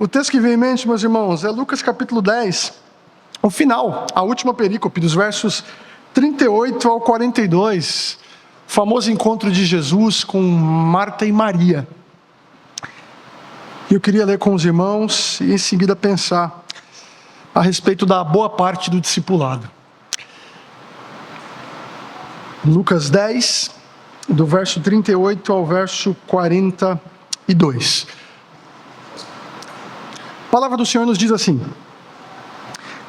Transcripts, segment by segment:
O texto que vem em mente, meus irmãos, é Lucas capítulo 10, o final, a última perícope, dos versos 38 ao 42, o famoso encontro de Jesus com Marta e Maria. Eu queria ler com os irmãos e em seguida pensar a respeito da boa parte do discipulado. Lucas 10, do verso 38 ao verso 42. A palavra do Senhor nos diz assim: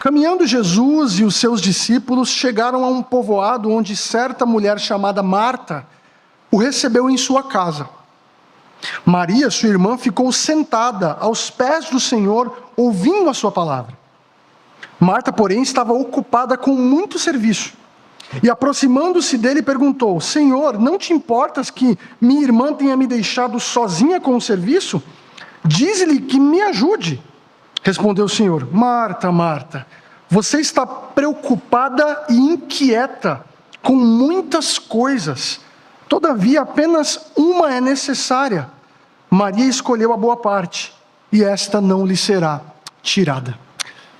Caminhando Jesus e os seus discípulos chegaram a um povoado onde certa mulher chamada Marta o recebeu em sua casa. Maria, sua irmã, ficou sentada aos pés do Senhor, ouvindo a sua palavra. Marta, porém, estava ocupada com muito serviço. E aproximando-se dele, perguntou: Senhor, não te importas que minha irmã tenha me deixado sozinha com o serviço? Dize-lhe que me ajude. Respondeu o Senhor: Marta, Marta, você está preocupada e inquieta com muitas coisas. Todavia, apenas uma é necessária. Maria escolheu a boa parte, e esta não lhe será tirada.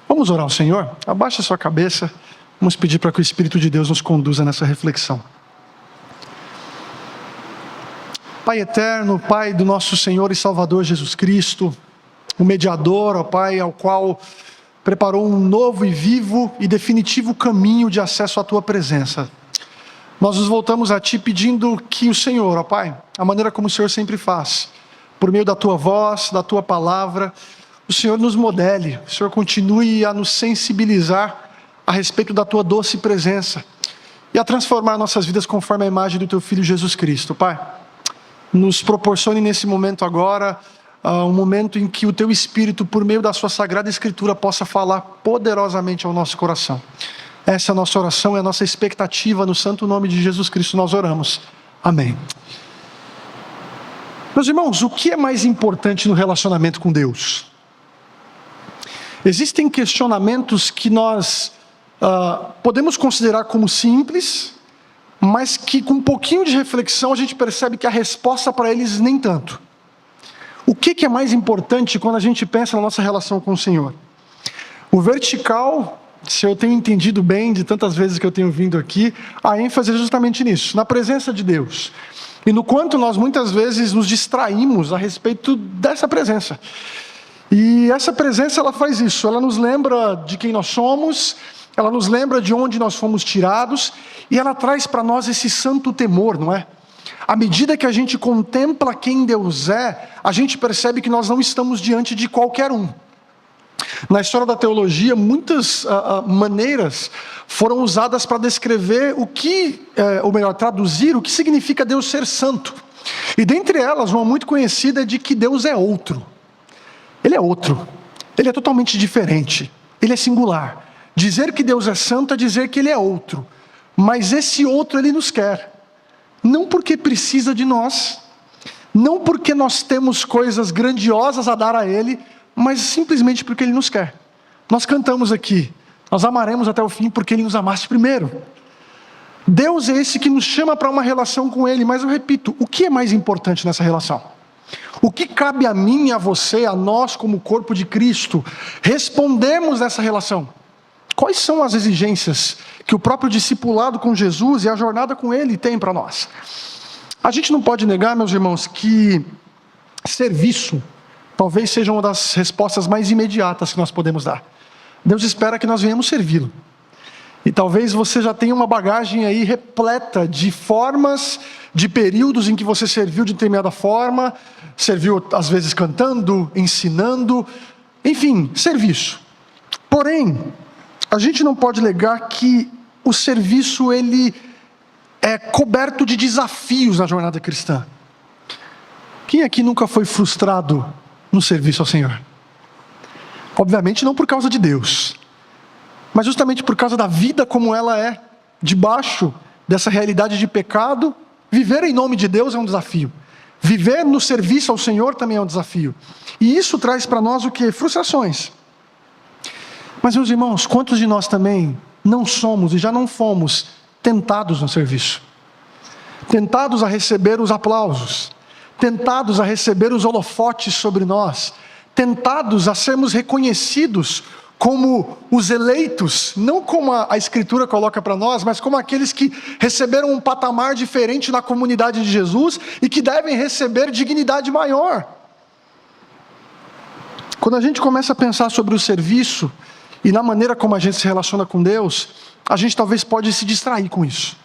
Vamos orar ao Senhor? Abaixa a sua cabeça. Vamos pedir para que o Espírito de Deus nos conduza nessa reflexão. Pai eterno, Pai do nosso Senhor e Salvador Jesus Cristo, o mediador, ó Pai, ao qual preparou um novo e vivo e definitivo caminho de acesso à Tua presença. Nós nos voltamos a Ti pedindo que o Senhor, ó Pai, a maneira como o Senhor sempre faz, por meio da Tua voz, da Tua palavra, o Senhor nos modele, o Senhor continue a nos sensibilizar a respeito da Tua doce presença e a transformar nossas vidas conforme a imagem do Teu Filho Jesus Cristo. Pai, nos proporcione nesse momento agora, um momento em que o Teu Espírito, por meio da Sua Sagrada Escritura, possa falar poderosamente ao nosso coração. Essa é a nossa oração, é a nossa expectativa, no santo nome de Jesus Cristo nós oramos. Amém. Meus irmãos, o que é mais importante no relacionamento com Deus? Existem questionamentos que nós podemos considerar como simples, mas que com um pouquinho de reflexão a gente percebe que a resposta para eles nem tanto. O que é mais importante quando a gente pensa na nossa relação com o Senhor? O vertical, se eu tenho entendido bem de tantas vezes que eu tenho vindo aqui, a ênfase é justamente nisso, na presença de Deus. E no quanto nós muitas vezes nos distraímos a respeito dessa presença. E essa presença, ela faz isso, ela nos lembra de quem nós somos, ela nos lembra de onde nós fomos tirados, e ela traz para nós esse santo temor, não é? À medida que a gente contempla quem Deus é, a gente percebe que nós não estamos diante de qualquer um. Na história da teologia, muitas maneiras foram usadas para descrever ou melhor, traduzir o que significa Deus ser santo. E dentre elas, uma muito conhecida é de que Deus é outro. Ele é outro, ele é totalmente diferente, ele é singular. Dizer que Deus é santo é dizer que Ele é outro, mas esse outro Ele nos quer. Não porque precisa de nós, não porque nós temos coisas grandiosas a dar a Ele, mas simplesmente porque Ele nos quer. Nós cantamos aqui, nós amaremos até o fim porque Ele nos amasse primeiro. Deus é esse que nos chama para uma relação com Ele, mas eu repito, o que é mais importante nessa relação? O que cabe a mim e a você, a nós como corpo de Cristo, respondermos nessa relação? Quais são as exigências que o próprio discipulado com Jesus e a jornada com Ele tem para nós? A gente não pode negar, meus irmãos, que serviço talvez seja uma das respostas mais imediatas que nós podemos dar. Deus espera que nós venhamos servi-lo. E talvez você já tenha uma bagagem aí repleta de formas, de períodos em que você serviu de determinada forma, serviu às vezes cantando, ensinando, enfim, serviço. Porém, a gente não pode negar que o serviço ele é coberto de desafios na jornada cristã. Quem aqui nunca foi frustrado no serviço ao Senhor? Obviamente não por causa de Deus, mas justamente por causa da vida como ela é, debaixo dessa realidade de pecado. Viver em nome de Deus é um desafio. Viver no serviço ao Senhor também é um desafio. E isso traz para nós o quê? Frustrações. Mas, meus irmãos, quantos de nós também não somos e já não fomos tentados no serviço? Tentados a receber os aplausos, tentados a receber os holofotes sobre nós, tentados a sermos reconhecidos como os eleitos, não como a Escritura coloca para nós, mas como aqueles que receberam um patamar diferente na comunidade de Jesus e que devem receber dignidade maior. Quando a gente começa a pensar sobre o serviço e na maneira como a gente se relaciona com Deus, a gente talvez pode se distrair com isso.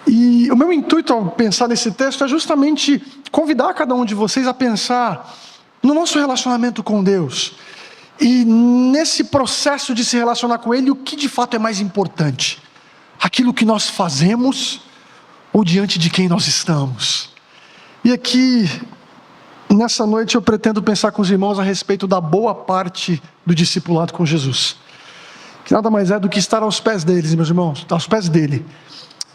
E o meu intuito ao pensar nesse texto é justamente convidar cada um de vocês a pensar no nosso relacionamento com Deus. E nesse processo de se relacionar com Ele, o que de fato é mais importante? Aquilo que nós fazemos ou diante de quem nós estamos? E aqui, nessa noite, eu pretendo pensar com os irmãos a respeito da boa parte do discipulado com Jesus. Que nada mais é do que estar aos pés deles, meus irmãos, aos pés dele,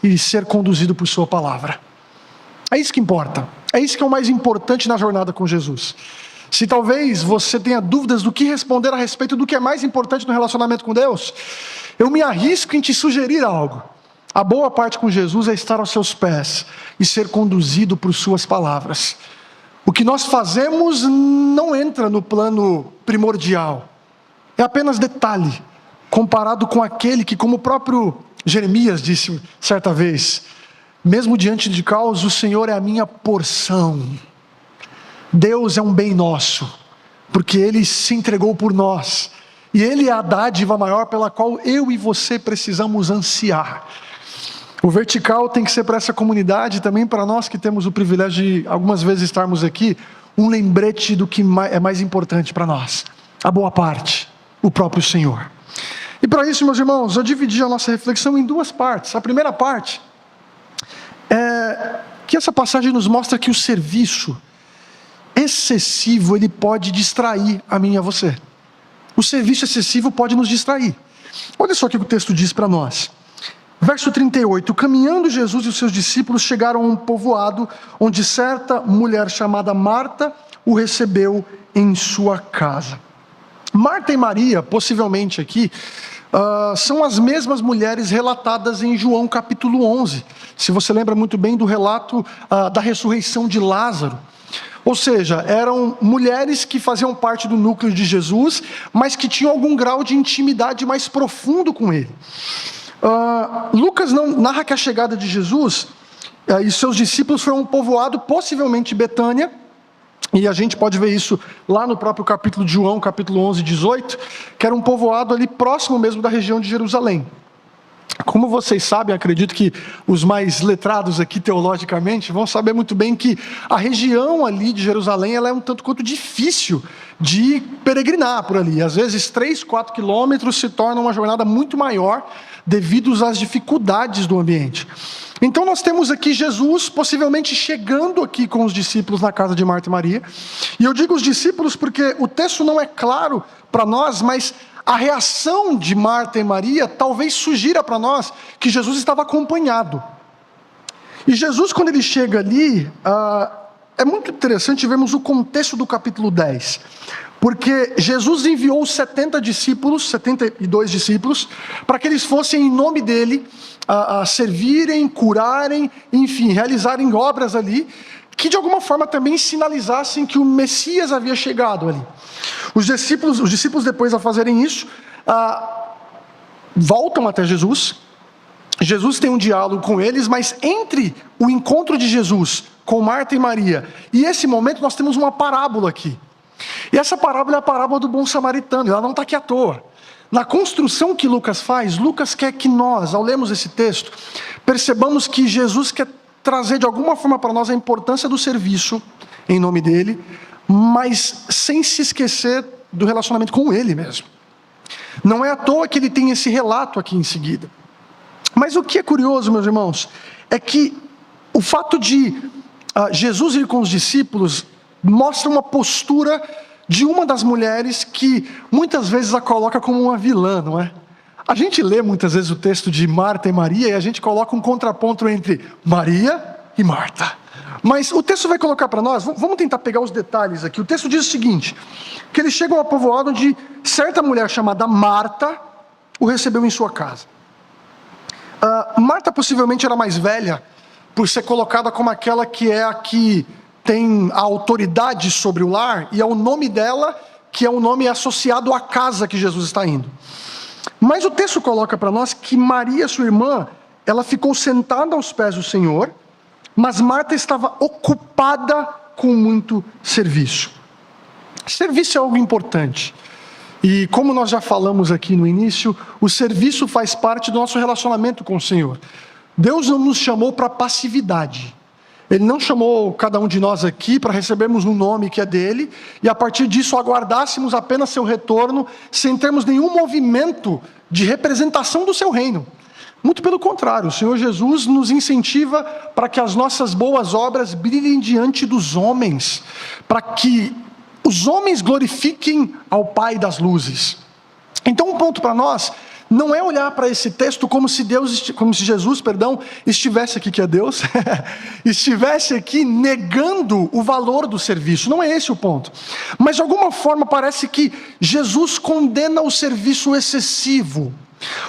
e ser conduzido por sua palavra. É isso que importa. É isso que é o mais importante na jornada com Jesus. Se talvez você tenha dúvidas do que responder a respeito do que é mais importante no relacionamento com Deus, eu me arrisco em te sugerir algo. A boa parte com Jesus é estar aos seus pés e ser conduzido por suas palavras. O que nós fazemos não entra no plano primordial. É apenas detalhe, comparado com aquele que, como o próprio Jeremias disse certa vez, mesmo diante de caos, o Senhor é a minha porção. Deus é um bem nosso, porque Ele se entregou por nós, e Ele é a dádiva maior pela qual eu e você precisamos ansiar. O vertical tem que ser para essa comunidade, também para nós que temos o privilégio de algumas vezes estarmos aqui, um lembrete do que é mais importante para nós, a boa parte, o próprio Senhor. E para isso, meus irmãos, eu dividi a nossa reflexão em duas partes. A primeira parte é que essa passagem nos mostra que o serviço excessivo, ele pode distrair a mim e a você. O serviço excessivo pode nos distrair. Olha só o que o texto diz para nós. Verso 38, caminhando Jesus e os seus discípulos chegaram a um povoado, onde certa mulher chamada Marta o recebeu em sua casa. Marta e Maria, possivelmente aqui, são as mesmas mulheres relatadas em João capítulo 11. Se você lembra muito bem do relato da ressurreição de Lázaro. Ou seja, eram mulheres que faziam parte do núcleo de Jesus, mas que tinham algum grau de intimidade mais profundo com ele. Lucas não narra que a chegada de Jesus e seus discípulos foram um povoado, possivelmente Betânia, e a gente pode ver isso lá no próprio capítulo de João, capítulo 11, 18, que era um povoado ali próximo mesmo da região de Jerusalém. Como vocês sabem, acredito que os mais letrados aqui teologicamente vão saber muito bem que a região ali de Jerusalém ela é um tanto quanto difícil de peregrinar por ali. Às vezes 3, 4 quilômetros se torna uma jornada muito maior devido às dificuldades do ambiente. Então nós temos aqui Jesus possivelmente chegando aqui com os discípulos na casa de Marta e Maria. E eu digo os discípulos porque o texto não é claro para nós, mas a reação de Marta e Maria talvez sugira para nós que Jesus estava acompanhado. E Jesus, quando ele chega ali, é muito interessante vermos o contexto do capítulo 10. Porque Jesus enviou 72 discípulos, para que eles fossem em nome dele, a servirem, curarem, enfim, realizarem obras ali, que de alguma forma também sinalizassem que o Messias havia chegado ali. Os discípulos depois a fazerem isso, voltam até Jesus. Jesus tem um diálogo com eles, mas entre o encontro de Jesus com Marta e Maria e esse momento nós temos uma parábola aqui. E essa parábola é a parábola do bom samaritano, ela não está aqui à toa. Na construção que Lucas faz, Lucas quer que nós, ao lermos esse texto, percebamos que Jesus quer trazer de alguma forma para nós a importância do serviço, em nome dele, mas sem se esquecer do relacionamento com ele mesmo. Não é à toa que ele tem esse relato aqui em seguida. Mas o que é curioso, meus irmãos, é que o fato de Jesus ir com os discípulos mostra uma postura de uma das mulheres que muitas vezes a coloca como uma vilã, não é? A gente lê muitas vezes o texto de Marta e Maria e a gente coloca um contraponto entre Maria e Marta. Mas o texto vai colocar para nós, vamos tentar pegar os detalhes aqui. O texto diz o seguinte, que eles chegam a povoado onde certa mulher chamada Marta o recebeu em sua casa. Marta possivelmente era mais velha, por ser colocada como aquela que é a que tem a autoridade sobre o lar, e é o nome dela que é um nome associado à casa que Jesus está indo. Mas o texto coloca para nós que Maria, sua irmã, ela ficou sentada aos pés do Senhor, mas Marta estava ocupada com muito serviço. Serviço é algo importante. E como nós já falamos aqui no início, o serviço faz parte do nosso relacionamento com o Senhor. Deus não nos chamou para passividade. Ele não chamou cada um de nós aqui para recebermos um nome que é dele e a partir disso aguardássemos apenas seu retorno sem termos nenhum movimento de representação do seu reino. Muito pelo contrário, o Senhor Jesus nos incentiva para que as nossas boas obras brilhem diante dos homens, para que os homens glorifiquem ao Pai das luzes. Então um ponto para nós não é olhar para esse texto como se Jesus, estivesse aqui, que é Deus, estivesse aqui negando o valor do serviço. Não é esse o ponto. Mas de alguma forma parece que Jesus condena o serviço excessivo.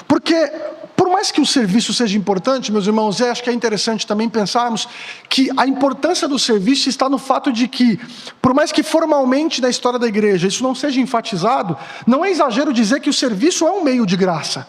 Porque por mais que o serviço seja importante, meus irmãos, acho que é interessante também pensarmos que a importância do serviço está no fato de que, por mais que formalmente na história da igreja isso não seja enfatizado, não é exagero dizer que o serviço é um meio de graça.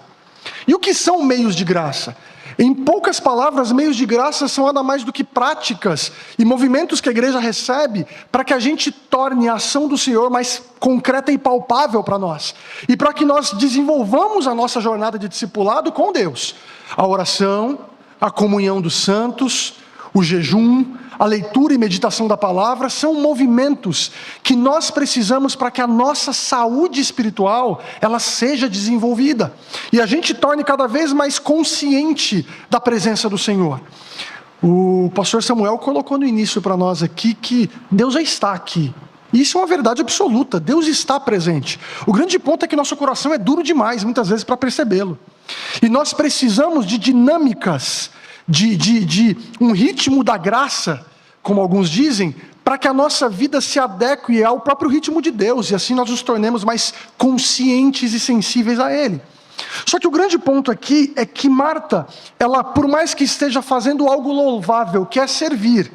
E o que são meios de graça? Em poucas palavras, meios de graça são nada mais do que práticas e movimentos que a igreja recebe para que a gente torne a ação do Senhor mais concreta e palpável para nós. E para que nós desenvolvamos a nossa jornada de discipulado com Deus. A oração, a comunhão dos santos, o jejum, a leitura e meditação da palavra são movimentos que nós precisamos para que a nossa saúde espiritual ela seja desenvolvida e a gente torne cada vez mais consciente da presença do Senhor. O pastor Samuel colocou no início para nós aqui que Deus já está aqui. Isso é uma verdade absoluta, Deus está presente. O grande ponto é que nosso coração é duro demais, muitas vezes, para percebê-lo. E nós precisamos de dinâmicas, de um ritmo da graça, como alguns dizem, para que a nossa vida se adeque ao próprio ritmo de Deus, e assim nós nos tornemos mais conscientes e sensíveis a Ele. Só que o grande ponto aqui é que Marta, ela, por mais que esteja fazendo algo louvável, que é servir,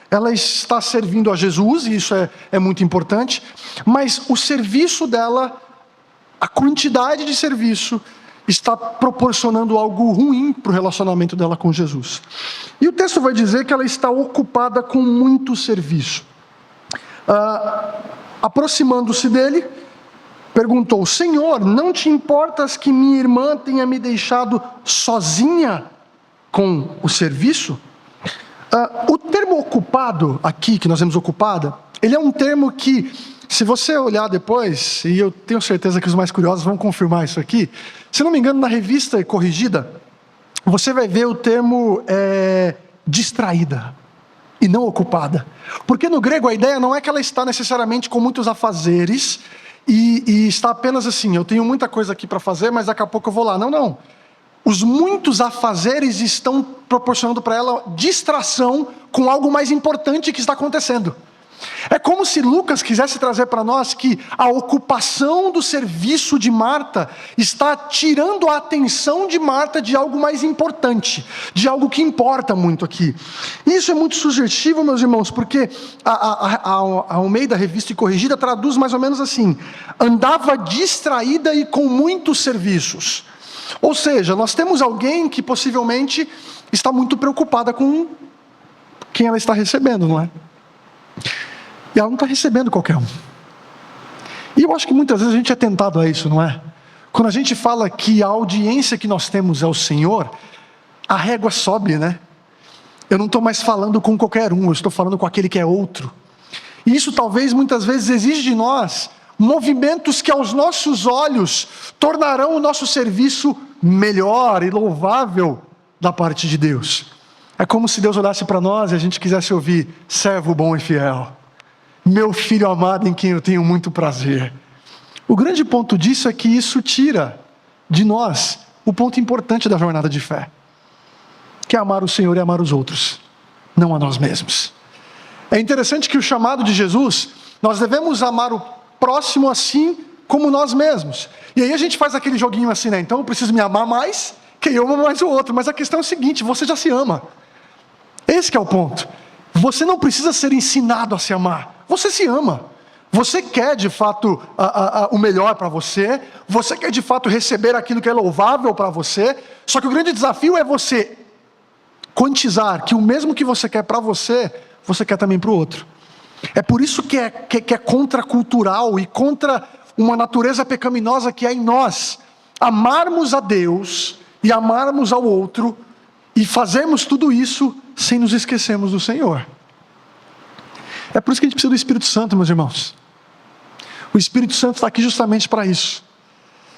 ela está servindo a Jesus, e isso é muito importante, mas o serviço dela, a quantidade de serviço, está proporcionando algo ruim para o relacionamento dela com Jesus. E o texto vai dizer que ela está ocupada com muito serviço. Aproximando-se dele, perguntou: Senhor, não te importas que minha irmã tenha me deixado sozinha com o serviço? O termo ocupado aqui, que nós vemos ocupada, ele é um termo que, se você olhar depois, e eu tenho certeza que os mais curiosos vão confirmar isso aqui, se não me engano, na revista corrigida, você vai ver o termo distraída e não ocupada. Porque no grego a ideia não é que ela está necessariamente com muitos afazeres e está apenas assim, eu tenho muita coisa aqui para fazer, mas daqui a pouco eu vou lá. Não, não. Os muitos afazeres estão proporcionando para ela distração com algo mais importante que está acontecendo. É como se Lucas quisesse trazer para nós que a ocupação do serviço de Marta está tirando a atenção de Marta de algo mais importante, de algo que importa muito aqui. Isso é muito sugestivo, meus irmãos, porque a Almeida Revista e Corrigida traduz mais ou menos assim: andava distraída e com muitos serviços. Ou seja, nós temos alguém que possivelmente está muito preocupada com quem ela está recebendo, não é? E ela não está recebendo qualquer um. E eu acho que muitas vezes a gente é tentado a isso, não é? Quando a gente fala que a audiência que nós temos é o Senhor, a régua sobe, né? Eu não estou mais falando com qualquer um, eu estou falando com aquele que é outro. E isso talvez muitas vezes exige de nós movimentos que aos nossos olhos tornarão o nosso serviço melhor e louvável da parte de Deus. É como se Deus olhasse para nós e a gente quisesse ouvir: servo bom e fiel, meu filho amado em quem eu tenho muito prazer. O grande ponto disso é que isso tira de nós o ponto importante da jornada de fé, que é amar o Senhor e amar os outros, não a nós mesmos. É interessante que o chamado de Jesus, nós devemos amar o próximo assim como nós mesmos. E aí a gente faz aquele joguinho assim, né? Então eu preciso me amar mais, que eu amo mais o outro. Mas a questão é o seguinte: você já se ama. Esse que é o ponto. Você não precisa ser ensinado a se amar. Você se ama. Você quer de fato o melhor para você. Você quer de fato receber aquilo que é louvável para você. Só que o grande desafio é você quantizar que o mesmo que você quer para você, você quer também para o outro. É por isso que é contracultural e contra uma natureza pecaminosa que é em nós. Amarmos a Deus e amarmos ao outro e fazermos tudo isso sem nos esquecermos do Senhor. É por isso que a gente precisa do Espírito Santo, meus irmãos. O Espírito Santo está aqui justamente para isso.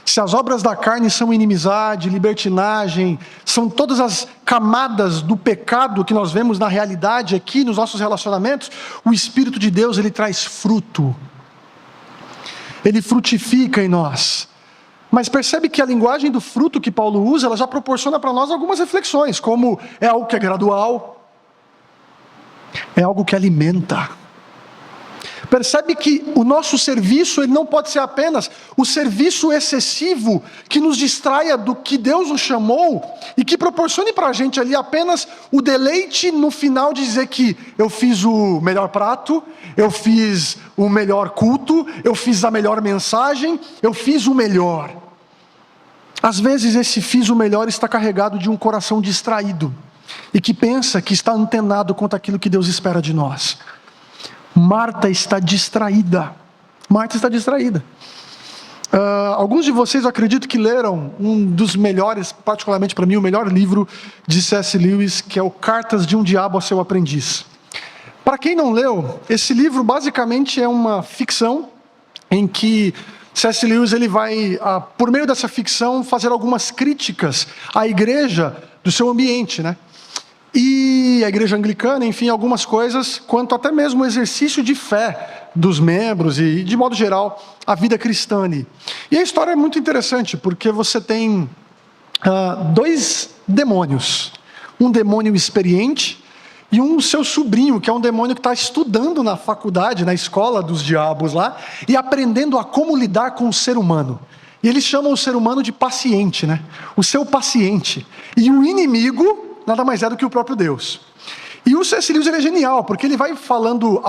Se as obras da carne são inimizade, libertinagem, são todas as camadas do pecado que nós vemos na realidade aqui, nos nossos relacionamentos, o Espírito de Deus, ele traz fruto. Ele frutifica em nós. Mas percebe que a linguagem do fruto que Paulo usa, ela já proporciona para nós algumas reflexões, como é algo que é gradual, é algo que alimenta. Percebe que o nosso serviço, ele não pode ser apenas o serviço excessivo que nos distraia do que Deus nos chamou e que proporcione para a gente ali apenas o deleite no final de dizer que eu fiz o melhor prato, eu fiz o melhor culto, eu fiz a melhor mensagem, eu fiz o melhor. Às vezes esse fiz o melhor está carregado de um coração distraído e que pensa que está antenado quanto aquilo que Deus espera de nós. Marta está distraída. Marta está distraída. Alguns de vocês, eu acredito que leram um dos melhores, particularmente para mim, o melhor livro de C.S. Lewis, que é o Cartas de um Diabo a Seu Aprendiz. Para quem não leu, esse livro basicamente é uma ficção em que C.S. Lewis ele vai, por meio dessa ficção, fazer algumas críticas à igreja do seu ambiente, né? E a igreja anglicana, enfim, algumas coisas, quanto até mesmo o exercício de fé dos membros e, de modo geral, a vida cristã ali. E a história é muito interessante, porque você tem dois demônios. Um demônio experiente e um seu sobrinho, que é um demônio que está estudando na faculdade, na escola dos diabos lá, e aprendendo a como lidar com o ser humano. E eles chamam o ser humano de paciente, né? O seu paciente. E o inimigo nada mais é do que o próprio Deus. E o C.S. Lewis ele é genial, porque ele vai falando,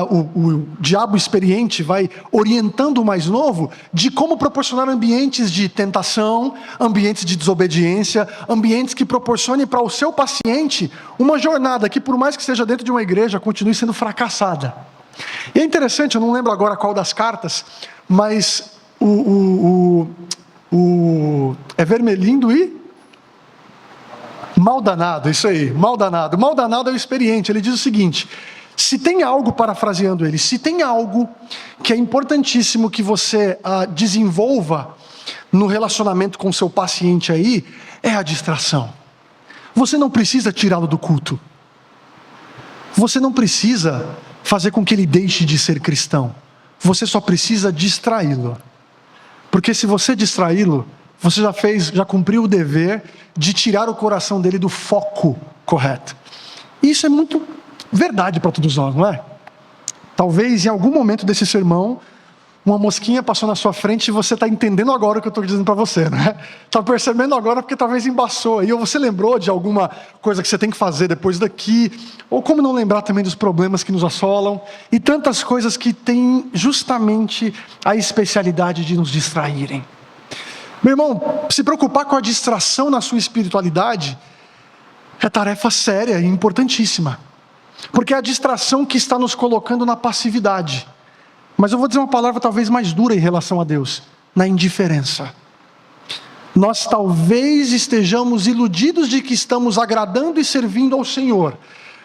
o diabo experiente vai orientando o mais novo de como proporcionar ambientes de tentação, ambientes de desobediência, ambientes que proporcionem para o seu paciente uma jornada que, por mais que seja dentro de uma igreja, continue sendo fracassada. E é interessante, eu não lembro agora qual das cartas, mas é Vermelindo e Maldanado, isso aí, Maldanado. Maldanado é o experiente, ele diz o seguinte: se tem algo, parafraseando ele, se tem algo que é importantíssimo que você desenvolva no relacionamento com o seu paciente aí, é a distração. Você não precisa tirá-lo do culto. Você não precisa fazer com que ele deixe de ser cristão. Você só precisa distraí-lo. Porque se você distraí-lo, você já cumpriu o dever de tirar o coração dele do foco correto. Isso é muito verdade para todos nós, não é? Talvez em algum momento desse sermão, uma mosquinha passou na sua frente e você está entendendo agora o que eu estou dizendo para você, né? Está percebendo agora porque talvez embaçou aí, ou você lembrou de alguma coisa que você tem que fazer depois daqui, ou como não lembrar também dos problemas que nos assolam, e tantas coisas que têm justamente a especialidade de nos distraírem. Meu irmão, se preocupar com a distração na sua espiritualidade é tarefa séria e importantíssima. Porque é a distração que está nos colocando na passividade. Mas eu vou dizer uma palavra talvez mais dura em relação a Deus: na indiferença. Nós talvez estejamos iludidos de que estamos agradando e servindo ao Senhor,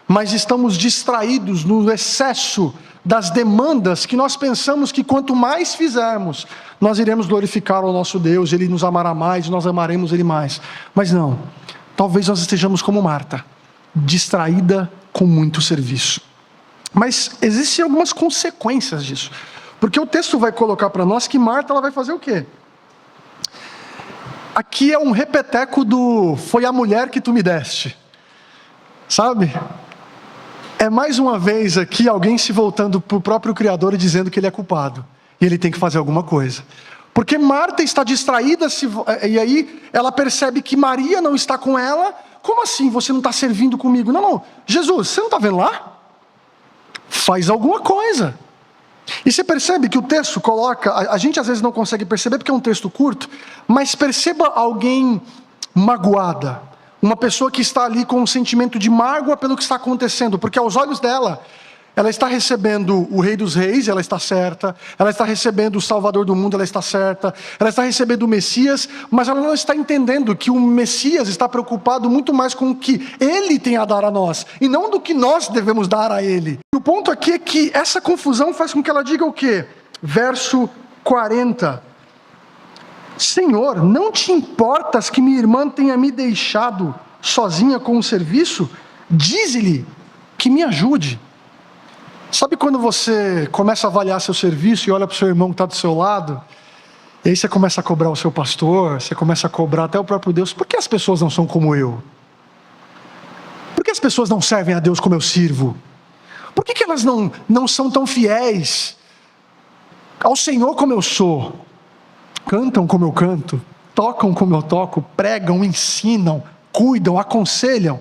mas estamos distraídos no excesso das demandas que nós pensamos que quanto mais fizermos, nós iremos glorificar o nosso Deus, Ele nos amará mais, nós amaremos Ele mais. Mas não, talvez nós estejamos como Marta, distraída com muito serviço. Mas existem algumas consequências disso, porque o texto vai colocar para nós que Marta ela vai fazer o quê? Aqui é um repeteco do foi a mulher que tu me deste, sabe? É mais uma vez aqui alguém se voltando para o próprio Criador e dizendo que ele é culpado. E ele tem que fazer alguma coisa. Porque Marta está distraída, e aí ela percebe que Maria não está com ela, como assim você não está servindo comigo? Não, Jesus, você não está vendo lá? Faz alguma coisa. E você percebe que o texto coloca, a gente às vezes não consegue perceber porque é um texto curto, mas perceba alguém magoada, uma pessoa que está ali com um sentimento de mágoa pelo que está acontecendo, porque aos olhos dela, ela está recebendo o Rei dos Reis, ela está certa, ela está recebendo o Salvador do mundo, ela está certa, ela está recebendo o Messias, mas ela não está entendendo que o Messias está preocupado muito mais com o que ele tem a dar a nós, e não do que nós devemos dar a ele. E o ponto aqui é que essa confusão faz com que ela diga o quê? Verso 40. Senhor, não te importas que minha irmã tenha me deixado sozinha com o serviço? Dize-lhe que me ajude. Sabe quando você começa a avaliar seu serviço e olha para o seu irmão que está do seu lado, e aí você começa a cobrar o seu pastor, você começa a cobrar até o próprio Deus, por que as pessoas não são como eu? Por que as pessoas não servem a Deus como eu sirvo? Por que elas não são tão fiéis ao Senhor como eu sou? Cantam como eu canto, tocam como eu toco, pregam, ensinam, cuidam, aconselham.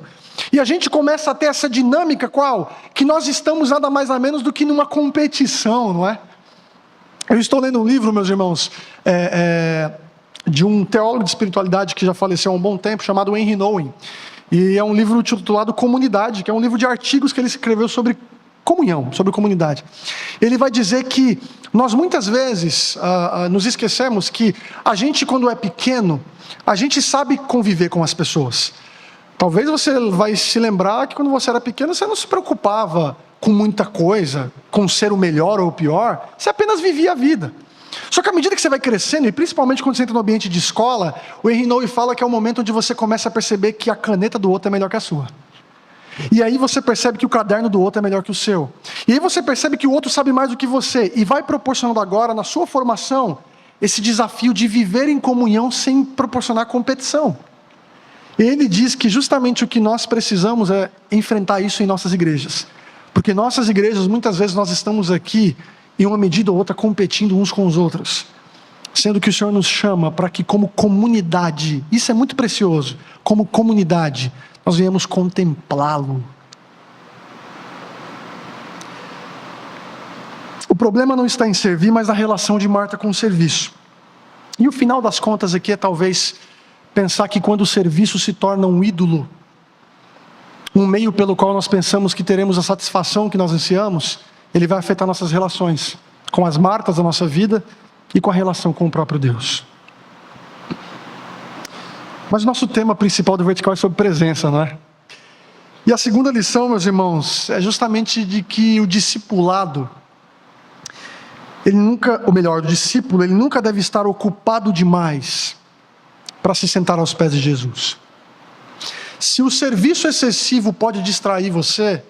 E a gente começa a ter essa dinâmica qual? Que nós estamos nada mais nada menos do que numa competição, não é? Eu estou lendo um livro, meus irmãos, de um teólogo de espiritualidade que já faleceu há um bom tempo, chamado Henry Nouwen. E é um livro titulado Comunidade, que é um livro de artigos que ele escreveu sobre comunhão, sobre comunidade. Ele vai dizer que nós muitas vezes nos esquecemos que a gente, quando é pequeno, a gente sabe conviver com as pessoas. Talvez você vai se lembrar que quando você era pequeno, você não se preocupava com muita coisa, com ser o melhor ou o pior, você apenas vivia a vida. Só que à medida que você vai crescendo, e principalmente quando você entra no ambiente de escola, o Henry Nouwen fala que é o momento onde você começa a perceber que a caneta do outro é melhor que a sua. E aí você percebe que o caderno do outro é melhor que o seu. E aí você percebe que o outro sabe mais do que você. E vai proporcionando agora, na sua formação, esse desafio de viver em comunhão sem proporcionar competição. E ele diz que justamente o que nós precisamos é enfrentar isso em nossas igrejas. Porque nossas igrejas, muitas vezes nós estamos aqui, em uma medida ou outra, competindo uns com os outros. Sendo que o Senhor nos chama para que como comunidade, isso é muito precioso, como comunidade, nós viemos contemplá-lo. O problema não está em servir, mas na relação de Marta com o serviço. E o final das contas aqui é talvez pensar que quando o serviço se torna um ídolo, um meio pelo qual nós pensamos que teremos a satisfação que nós ansiamos, ele vai afetar nossas relações com as Martas da nossa vida e com a relação com o próprio Deus. Mas o nosso tema principal do Vertical é sobre presença, não é? E a segunda lição, meus irmãos, é justamente de que o discipulado, o discípulo, ele nunca deve estar ocupado demais para se sentar aos pés de Jesus. Se o serviço excessivo pode distrair você,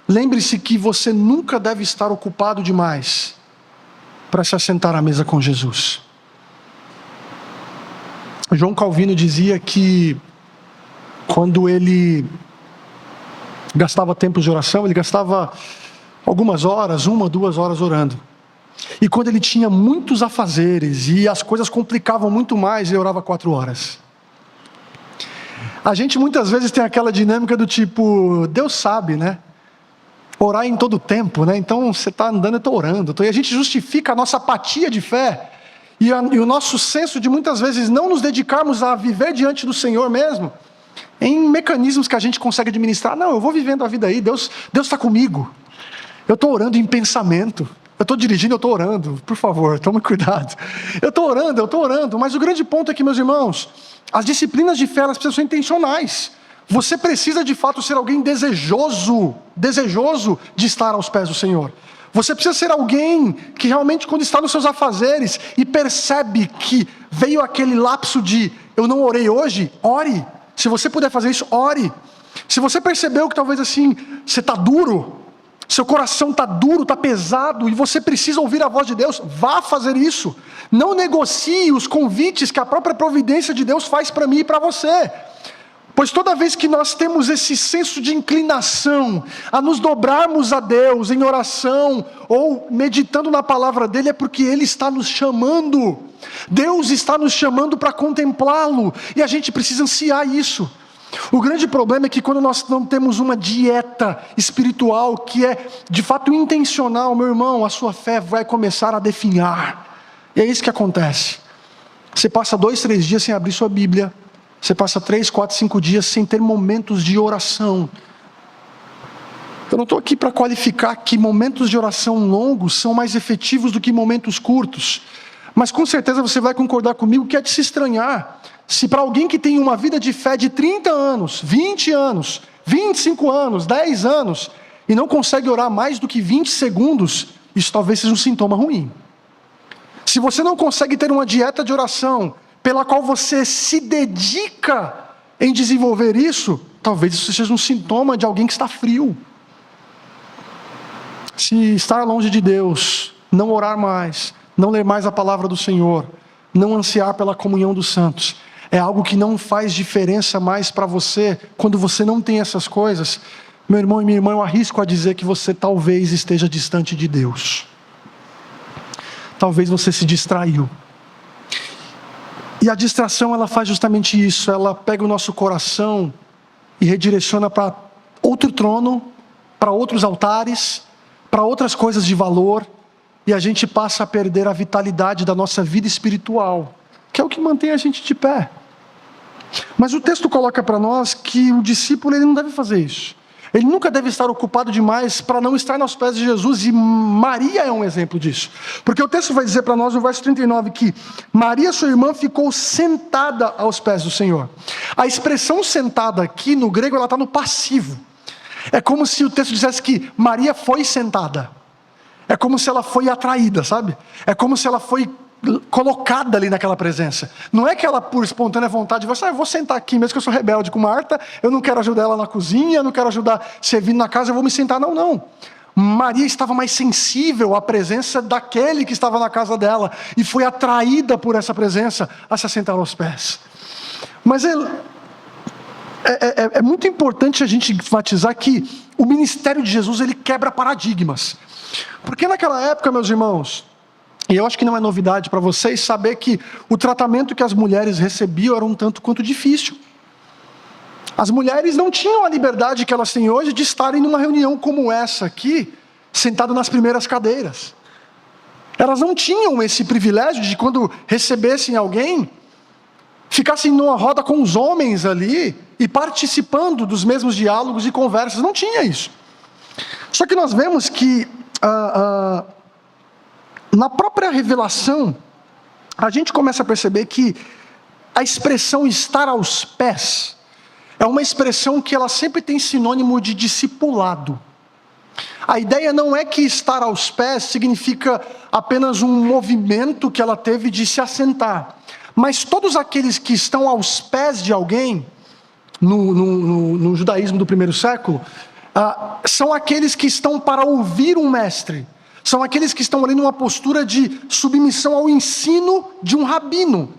lembre-se que você nunca deve estar ocupado demais para se assentar à mesa com Jesus. João Calvino dizia que quando ele gastava tempos de oração, ele gastava algumas horas, 1, 2 horas orando. E quando ele tinha muitos afazeres e as coisas complicavam muito mais, ele orava 4 horas. A gente muitas vezes tem aquela dinâmica do tipo, Deus sabe, né? Orar em todo tempo, né? Então você está andando, eu estou orando. E a gente justifica a nossa apatia de fé e o nosso senso de muitas vezes não nos dedicarmos a viver diante do Senhor mesmo, em mecanismos que a gente consegue administrar. Não, eu vou vivendo a vida aí, Deus está comigo. Eu estou orando em pensamento. Eu estou dirigindo, eu estou orando. Por favor, tome cuidado. Eu estou orando. Mas o grande ponto é que, meus irmãos, as disciplinas de fé, elas precisam ser intencionais. Você precisa de fato ser alguém desejoso de estar aos pés do Senhor. Você precisa ser alguém que realmente, quando está nos seus afazeres e percebe que veio aquele lapso de eu não orei hoje, ore. Se você puder fazer isso, ore. Se você percebeu que talvez assim, você está duro, seu coração está duro, está pesado, e você precisa ouvir a voz de Deus, vá fazer isso. Não negocie os convites que a própria providência de Deus faz para mim e para você. Pois toda vez que nós temos esse senso de inclinação a nos dobrarmos a Deus em oração ou meditando na palavra dEle, é porque Ele está nos chamando. Deus está nos chamando para contemplá-lo, e a gente precisa ansiar isso. O grande problema é que quando nós não temos uma dieta espiritual que é de fato intencional, meu irmão, a sua fé vai começar a definhar. E é isso que acontece. Você passa 2, 3 dias sem abrir sua Bíblia. Você passa 3, 4, 5 dias sem ter momentos de oração. Eu não estou aqui para qualificar que momentos de oração longos são mais efetivos do que momentos curtos. Mas com certeza você vai concordar comigo que é de se estranhar se para alguém que tem uma vida de fé de 30 anos, 20 anos, 25 anos, 10 anos, e não consegue orar mais do que 20 segundos, isso talvez seja um sintoma ruim. Se você não consegue ter uma dieta de oração pela qual você se dedica em desenvolver isso, talvez isso seja um sintoma de alguém que está frio. Se estar longe de Deus, não orar mais, não ler mais a palavra do Senhor, não ansiar pela comunhão dos santos, é algo que não faz diferença mais para você, quando você não tem essas coisas, meu irmão e minha irmã, eu arrisco a dizer que você talvez esteja distante de Deus. Talvez você se distraiu. E a distração, ela faz justamente isso, ela pega o nosso coração e redireciona para outro trono, para outros altares, para outras coisas de valor, e a gente passa a perder a vitalidade da nossa vida espiritual, que é o que mantém a gente de pé. Mas o texto coloca para nós que o discípulo ele não deve fazer isso. Ele nunca deve estar ocupado demais para não estar aos pés de Jesus, e Maria é um exemplo disso. Porque o texto vai dizer para nós no verso 39 que Maria, sua irmã, ficou sentada aos pés do Senhor. A expressão sentada aqui no grego, ela está no passivo. É como se o texto dissesse que Maria foi sentada. É como se ela foi atraída, sabe? É como se ela foi colocada ali naquela presença. Não é que ela, por espontânea vontade, vai eu vou sentar aqui, mesmo que eu sou rebelde com Marta, eu não quero ajudar ela na cozinha, eu não quero ajudar servindo na casa, eu vou me sentar. Não, não. Maria estava mais sensível à presença daquele que estava na casa dela, e foi atraída por essa presença a se assentar aos pés. Mas é muito importante a gente enfatizar que o ministério de Jesus, ele quebra paradigmas. Porque naquela época, meus irmãos, e eu acho que não é novidade para vocês saber que o tratamento que as mulheres recebiam era um tanto quanto difícil. As mulheres não tinham a liberdade que elas têm hoje de estarem numa reunião como essa aqui, sentado nas primeiras cadeiras. Elas não tinham esse privilégio de, quando recebessem alguém, ficassem numa roda com os homens ali e participando dos mesmos diálogos e conversas. Não tinha isso. Só que nós vemos que na própria revelação, a gente começa a perceber que a expressão estar aos pés é uma expressão que ela sempre tem sinônimo de discipulado. A ideia não é que estar aos pés significa apenas um movimento que ela teve de se assentar, mas todos aqueles que estão aos pés de alguém, no judaísmo do primeiro século, são aqueles que estão para ouvir um mestre. São aqueles que estão ali numa postura de submissão ao ensino de um rabino.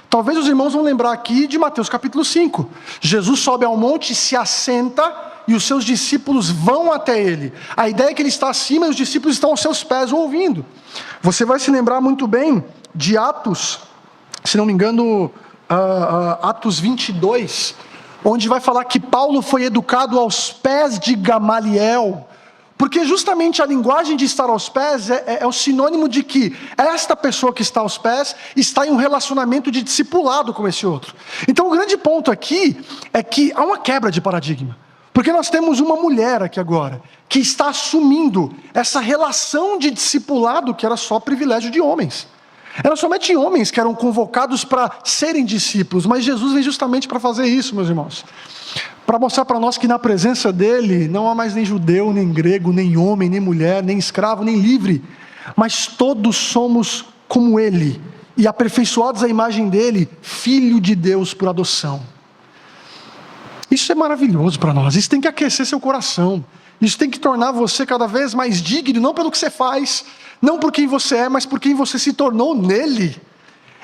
Talvez os irmãos vão lembrar aqui de Mateus capítulo 5. Jesus sobe ao monte, se assenta e os seus discípulos vão até ele. A ideia é que ele está acima e os discípulos estão aos seus pés ouvindo. Você vai se lembrar muito bem de Atos, se não me engano, Atos 22, onde vai falar que Paulo foi educado aos pés de Gamaliel. Porque justamente a linguagem de estar aos pés é o sinônimo de que esta pessoa que está aos pés está em um relacionamento de discipulado com esse outro. Então o grande ponto aqui é que há uma quebra de paradigma. Porque nós temos uma mulher aqui agora, que está assumindo essa relação de discipulado que era só privilégio de homens. Era somente homens que eram convocados para serem discípulos, mas Jesus vem justamente para fazer isso, meus irmãos. Para mostrar para nós que na presença dele não há mais nem judeu, nem grego, nem homem, nem mulher, nem escravo, nem livre, mas todos somos como ele, e aperfeiçoados à imagem dele, filho de Deus por adoção. Isso é maravilhoso para nós, isso tem que aquecer seu coração, isso tem que tornar você cada vez mais digno, não pelo que você faz, não por quem você é, mas por quem você se tornou nele.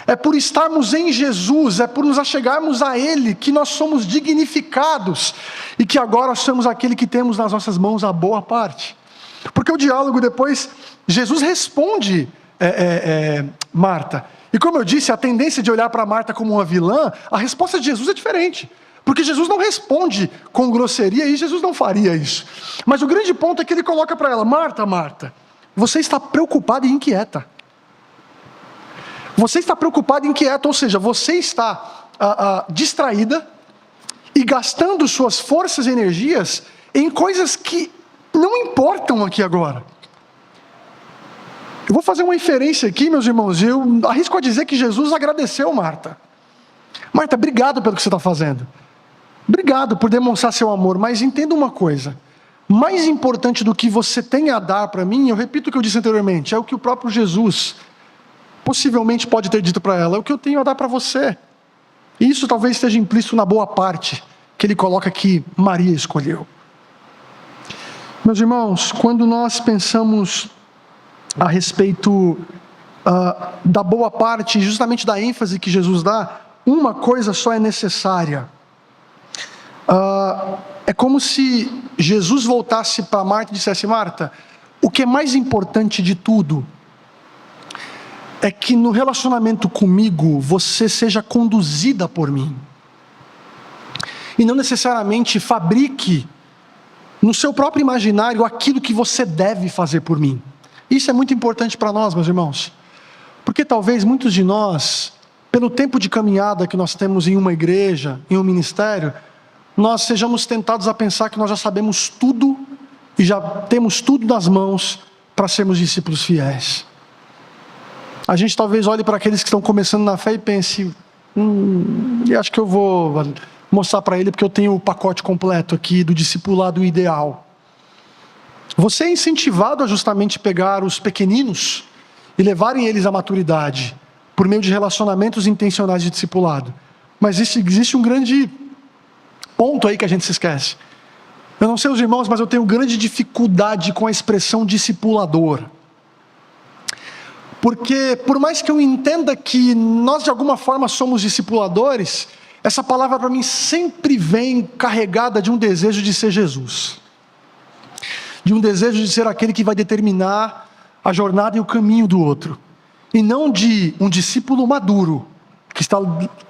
É por estarmos em Jesus, é por nos achegarmos a Ele, que nós somos dignificados, e que agora somos aquele que temos nas nossas mãos a boa parte. Porque o diálogo depois, Jesus responde Marta. E como eu disse, a tendência de olhar para Marta como uma vilã, a resposta de Jesus é diferente. Porque Jesus não responde com grosseria e Jesus não faria isso. Mas o grande ponto é que ele coloca para ela: Marta, Marta, você está preocupada e inquieta. Você está preocupada e inquieta, ou seja, você está distraída e gastando suas forças e energias em coisas que não importam aqui agora. Eu vou fazer uma inferência aqui, meus irmãos, e eu arrisco a dizer que Jesus agradeceu Marta. Marta, obrigado pelo que você está fazendo. Obrigado por demonstrar seu amor, mas entenda uma coisa. Mais importante do que você tem a dar para mim, eu repito o que eu disse anteriormente, é o que o próprio Jesus possivelmente pode ter dito para ela: é o que eu tenho a dar para você. E isso talvez esteja implícito na boa parte que ele coloca que Maria escolheu. Meus irmãos, quando nós pensamos a respeito da boa parte, justamente da ênfase que Jesus dá, uma coisa só é necessária. É como se Jesus voltasse para Marta e dissesse: Marta, o que é mais importante de tudo é que no relacionamento comigo você seja conduzida por mim. E não necessariamente fabrique no seu próprio imaginário aquilo que você deve fazer por mim. Isso é muito importante para nós, meus irmãos. Porque talvez muitos de nós, pelo tempo de caminhada que nós temos em uma igreja, em um ministério, nós sejamos tentados a pensar que nós já sabemos tudo e já temos tudo nas mãos para sermos discípulos fiéis. A gente talvez olhe para aqueles que estão começando na fé e pense: eu acho que eu vou mostrar para ele porque eu tenho o pacote completo aqui do discipulado ideal. Você é incentivado a justamente pegar os pequeninos e levarem eles à maturidade por meio de relacionamentos intencionais de discipulado. Mas existe um grande ponto aí que a gente se esquece. Eu não sei os irmãos, mas eu tenho grande dificuldade com a expressão discipulador. Porque por mais que eu entenda que nós de alguma forma somos discipuladores, essa palavra para mim sempre vem carregada de um desejo de ser Jesus. De um desejo de ser aquele que vai determinar a jornada e o caminho do outro. E não de um discípulo maduro, que está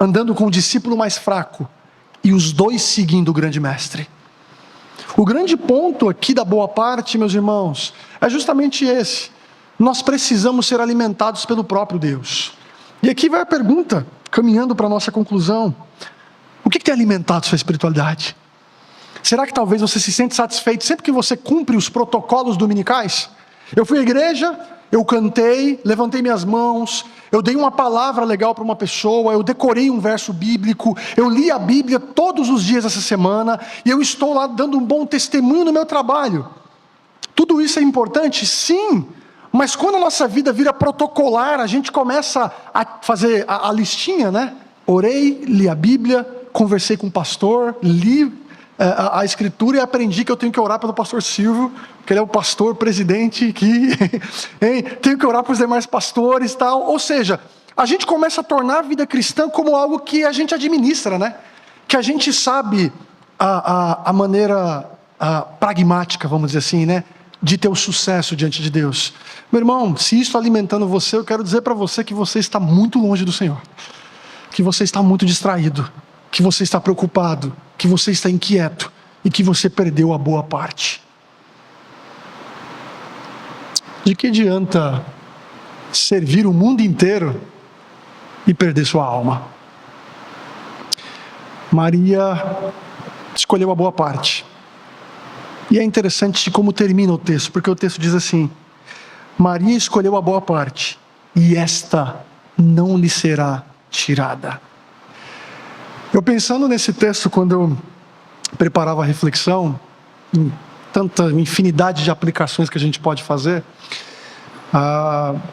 andando com um discípulo mais fraco, e os dois seguindo o grande mestre. O grande ponto aqui da boa parte, meus irmãos, é justamente esse. Nós precisamos ser alimentados pelo próprio Deus. E aqui vai a pergunta, caminhando para a nossa conclusão: o que tem alimentado sua espiritualidade? Será que talvez você se sente satisfeito sempre que você cumpre os protocolos dominicais? Eu fui à igreja, eu cantei, levantei minhas mãos, eu dei uma palavra legal para uma pessoa, eu decorei um verso bíblico, eu li a Bíblia todos os dias essa semana, e eu estou lá dando um bom testemunho no meu trabalho. Tudo isso é importante? Sim. Mas quando a nossa vida vira protocolar, a gente começa a fazer a listinha, né? Orei, li a Bíblia, conversei com o pastor, li a Escritura e aprendi que eu tenho que orar pelo pastor Silvio, que ele é o pastor presidente aqui, tenho que orar para os demais pastores e tal. Ou seja, a gente começa a tornar a vida cristã como algo que a gente administra, né? Que a gente sabe a maneira pragmática, vamos dizer assim, né? De ter o sucesso diante de Deus. Meu irmão, se isso está alimentando você, eu quero dizer para você que você está muito longe do Senhor, que você está muito distraído, que você está preocupado, que você está inquieto e que você perdeu a boa parte. De que adianta servir o mundo inteiro e perder sua alma? Maria escolheu a boa parte. E é interessante como termina o texto, porque o texto diz assim: Maria escolheu a boa parte, e esta não lhe será tirada. Eu pensando nesse texto, quando eu preparava a reflexão, em tanta infinidade de aplicações que a gente pode fazer,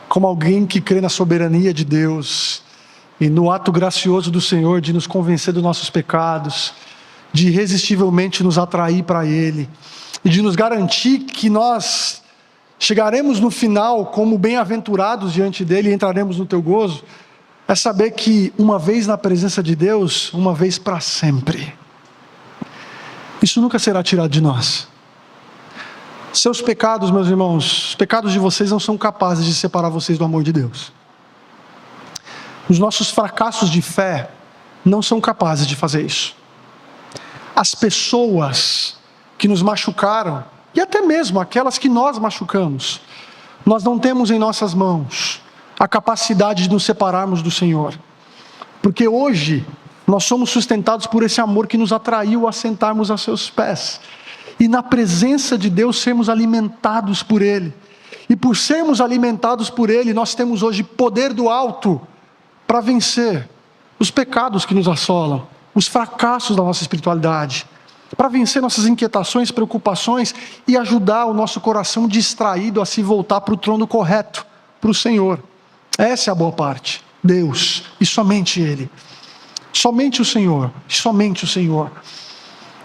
como alguém que crê na soberania de Deus, e no ato gracioso do Senhor de nos convencer dos nossos pecados, de irresistivelmente nos atrair para Ele, e de nos garantir que nós chegaremos no final como bem-aventurados diante dEle e entraremos no teu gozo, é saber que uma vez na presença de Deus, uma vez para sempre. Isso nunca será tirado de nós. Seus pecados, meus irmãos, os pecados de vocês não são capazes de separar vocês do amor de Deus. Os nossos fracassos de fé não são capazes de fazer isso. as pessoas que nos machucaram, e até mesmo aquelas que nós machucamos, nós não temos em nossas mãos a capacidade de nos separarmos do Senhor. Porque hoje nós somos sustentados por esse amor que nos atraiu a sentarmos a seus pés. E na presença de Deus sermos alimentados por Ele. E por sermos alimentados por Ele, nós temos hoje poder do alto para vencer os pecados que nos assolam, os fracassos da nossa espiritualidade, para vencer nossas inquietações, preocupações e ajudar o nosso coração distraído a se voltar para o trono correto, para o Senhor. Essa é a boa parte. Deus, e somente Ele. Somente o Senhor, somente o Senhor.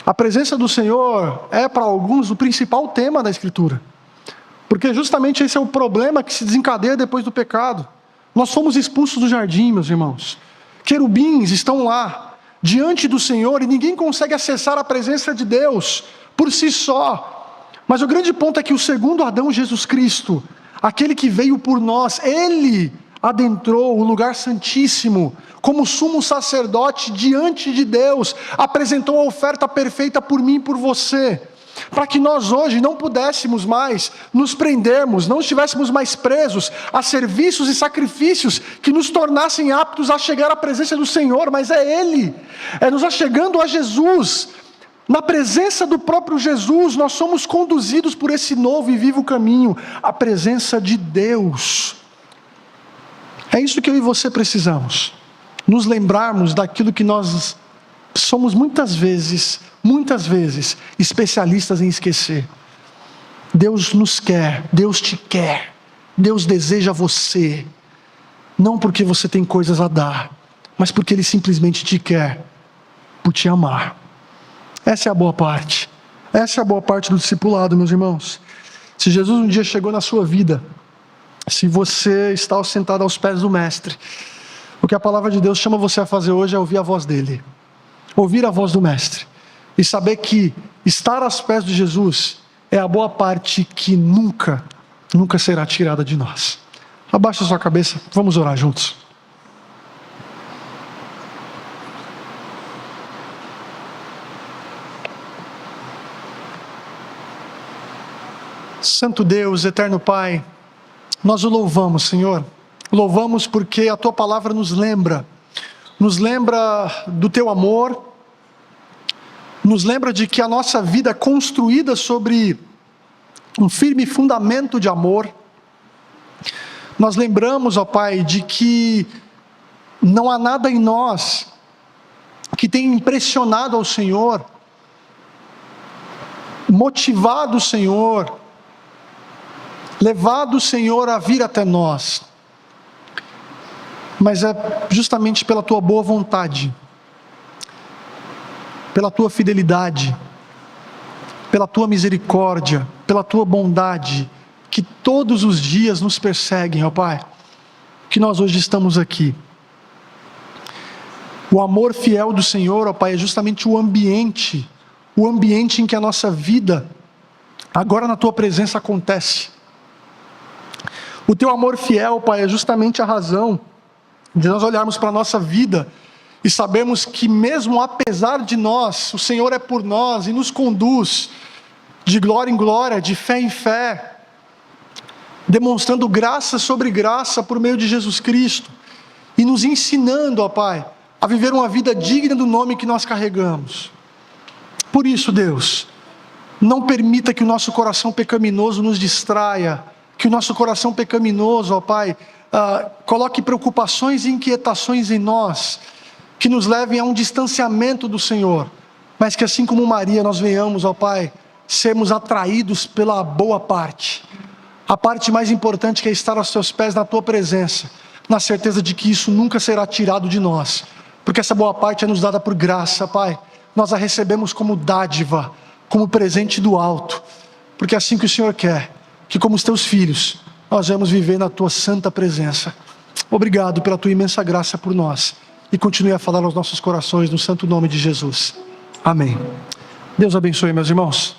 A presença do Senhor é para alguns o principal tema da Escritura. Porque justamente esse é o problema que se desencadeia depois do pecado. Nós fomos expulsos do jardim, meus irmãos. Querubins estão lá, diante do Senhor, e ninguém consegue acessar a presença de Deus por si só. Mas o grande ponto é que o segundo Adão, Jesus Cristo, aquele que veio por nós, Ele adentrou o lugar santíssimo, como sumo sacerdote diante de Deus, apresentou a oferta perfeita por mim e por você, para que nós hoje não pudéssemos mais nos prendermos, não estivéssemos mais presos a serviços e sacrifícios que nos tornassem aptos a chegar à presença do Senhor, mas é Ele, é nos achegando a Jesus. Na presença do próprio Jesus, nós somos conduzidos por esse novo e vivo caminho, a presença de Deus. É isso que eu e você precisamos, nos lembrarmos daquilo que nós somos muitas vezes, especialistas em esquecer. Deus nos quer, Deus te quer, Deus deseja você, não porque você tem coisas a dar, mas porque Ele simplesmente te quer, por te amar. Essa é a boa parte, essa é a boa parte do discipulado, meus irmãos. Se Jesus um dia chegou na sua vida, se você está sentado aos pés do Mestre, o que a palavra de Deus chama você a fazer hoje é ouvir a voz dEle, ouvir a voz do Mestre, e saber que estar aos pés de Jesus é a boa parte que nunca será tirada de nós. Abaixa a sua cabeça, vamos orar juntos. Santo Deus, eterno Pai, nós o louvamos, Senhor. Louvamos porque a Tua palavra nos lembra do Teu amor, nos lembra de que a nossa vida é construída sobre um firme fundamento de amor. Nós lembramos, ó Pai, de que não há nada em nós que tenha impressionado ao Senhor, motivado o Senhor, levado o Senhor a vir até nós, mas é justamente pela Tua boa vontade, pela Tua fidelidade, pela Tua misericórdia, pela Tua bondade, que todos os dias nos perseguem, ó Pai, que nós hoje estamos aqui. O amor fiel do Senhor, ó Pai, é justamente o ambiente em que a nossa vida, agora na Tua presença, acontece. O Teu amor fiel, Pai, é justamente a razão de nós olharmos para a nossa vida e sabermos que mesmo apesar de nós, o Senhor é por nós e nos conduz de glória em glória, de fé em fé, demonstrando graça sobre graça por meio de Jesus Cristo e nos ensinando, ó Pai, a viver uma vida digna do nome que nós carregamos. Por isso, Deus, não permita que o nosso coração pecaminoso nos distraia, que o nosso coração pecaminoso, ó Pai, coloque preocupações e inquietações em nós, que nos levem a um distanciamento do Senhor, mas que assim como Maria nós venhamos, ó Pai, sermos atraídos pela boa parte, a parte mais importante, que é estar aos Teus pés na Tua presença, na certeza de que isso nunca será tirado de nós, porque essa boa parte é nos dada por graça, Pai, nós a recebemos como dádiva, como presente do alto, porque é assim que o Senhor quer, que como os Teus filhos, nós vamos viver na Tua santa presença. Obrigado pela Tua imensa graça por nós, e continue a falar aos nossos corações no santo nome de Jesus. Amém. Deus abençoe, meus irmãos.